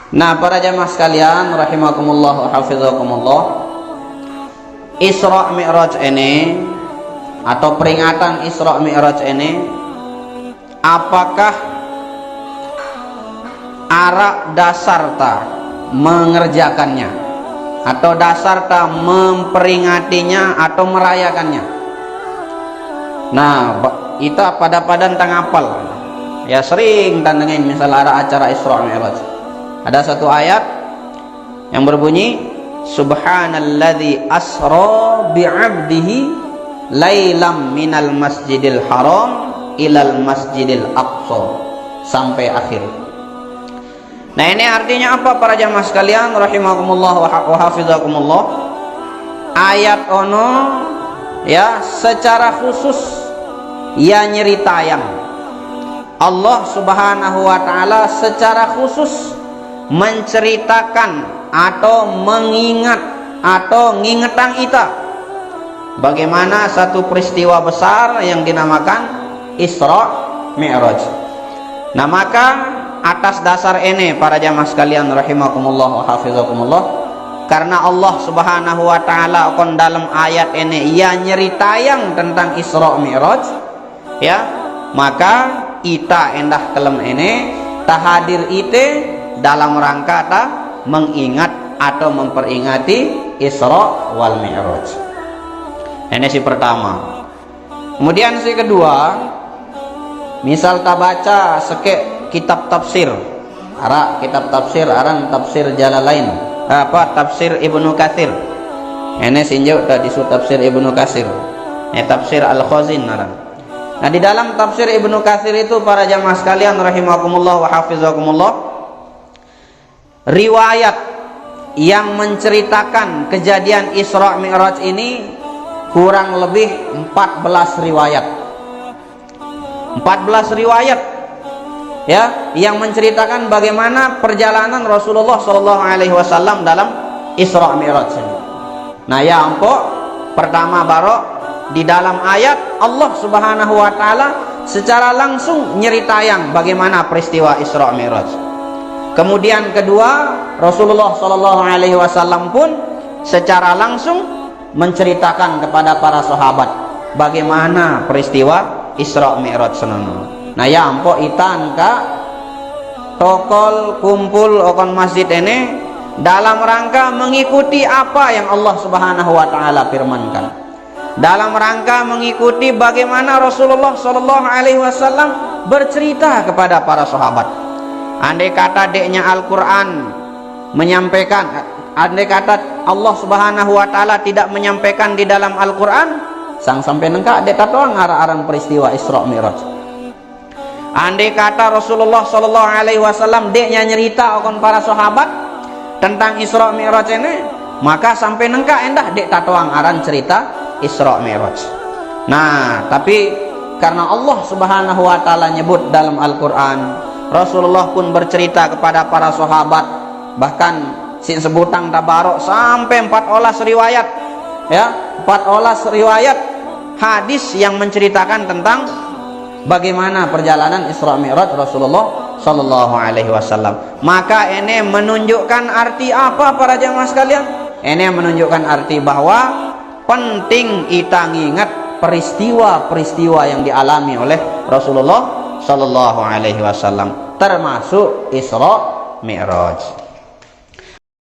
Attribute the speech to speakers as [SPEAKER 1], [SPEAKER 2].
[SPEAKER 1] Nah, para jamaah sekalian rahimakumullah wa hafizakumullah, Isra Mi'raj ini atau peringatan Isra Mi'raj ini, apakah arak dasarta mengerjakannya atau dasarta memperingatinya atau merayakannya? Nah, itu pada tentang apal ya, sering tandangin misal ada acara Isra Mi'raj. Ada satu ayat yang berbunyi subhanalladzi asra bi'abdihi lailam minal masjidil haram ilal masjidil aqsa sampai akhir. Nah, ini artinya apa para jamaah sekalian rahimakumullah wa hafizakumullah? Ayat ono ya secara khusus ya nyeritayang Allah Subhanahu wa taala secara khusus menceritakan atau mengingat atau ngingetang kita bagaimana satu peristiwa besar yang dinamakan Isra Mi'raj. Nah, maka atas dasar ini para jamaah sekalian rahimakumullah wa hafizakumullah, karena Allah Subhanahu wa taala akan dalam ayat ini ia nyeritayang tentang Isra Mi'raj ya, maka kita endah kelem ini tahadir ite dalam rangka ta mengingat atau memperingati Isra wal Mi'raj. Ini si pertama. Kemudian si kedua, misal ta baca seke kitab tafsir, kitab tafsir aran tafsir Jalalain, tafsir Ibnu Katsir. Ini sinjau tadi su tafsir Ibnu Katsir. Ini tafsir Al-Khazin aran. Nah, di dalam tafsir Ibnu Katsir itu para jamaah sekalian rahimakumullah wa hafizakumullah, riwayat yang menceritakan kejadian Isra Mi'raj ini kurang lebih 14 riwayat. 14 riwayat ya yang menceritakan bagaimana perjalanan Rasulullah SAW dalam Isra Mi'raj ini. Nah, ya ampun, pertama barok di dalam ayat Allah Subhanahu wa taala secara langsung nyeritayang bagaimana peristiwa Isra Mi'raj. Kemudian kedua, Rasulullah SAW pun secara langsung menceritakan kepada para sahabat bagaimana peristiwa Isra Mi'raj senono. Nah, ya ampun itan ka tokol kumpul okon masjid ini dalam rangka mengikuti apa yang Allah Subhanahu wa taala firmankan, dalam rangka mengikuti bagaimana Rasulullah SAW bercerita kepada para sahabat. Andai kata deknya Al-Quran menyampaikan, andai kata Allah Subhanahu wa taala tidak menyampaikan di dalam Al-Quran, sang sampai nengka dek tatoang arah-arah peristiwa Isra Mi'raj. Andai kata Rasulullah SAW deknya nyerita akan para sahabat tentang Isra Mi'raj ini, maka sampai nengka endah dek tatoang aran cerita Isra Mi'raj. Nah, tapi karena Allah Subhanahu wa taala nyebut dalam Al-Quran, Rasulullah pun bercerita kepada para sahabat, bahkan si sebutang tabarok sampai 14 riwayat ya, 14 riwayat hadis yang menceritakan tentang bagaimana perjalanan Isra Mi'raj Rasulullah sallallahu alaihi wasallam. Maka ini menunjukkan arti apa para jamaah sekalian? Ini menunjukkan arti bahwa penting kita ingat peristiwa-peristiwa yang dialami oleh Rasulullah sallallahu alaihi wasallam, termasuk Isra Mi'raj.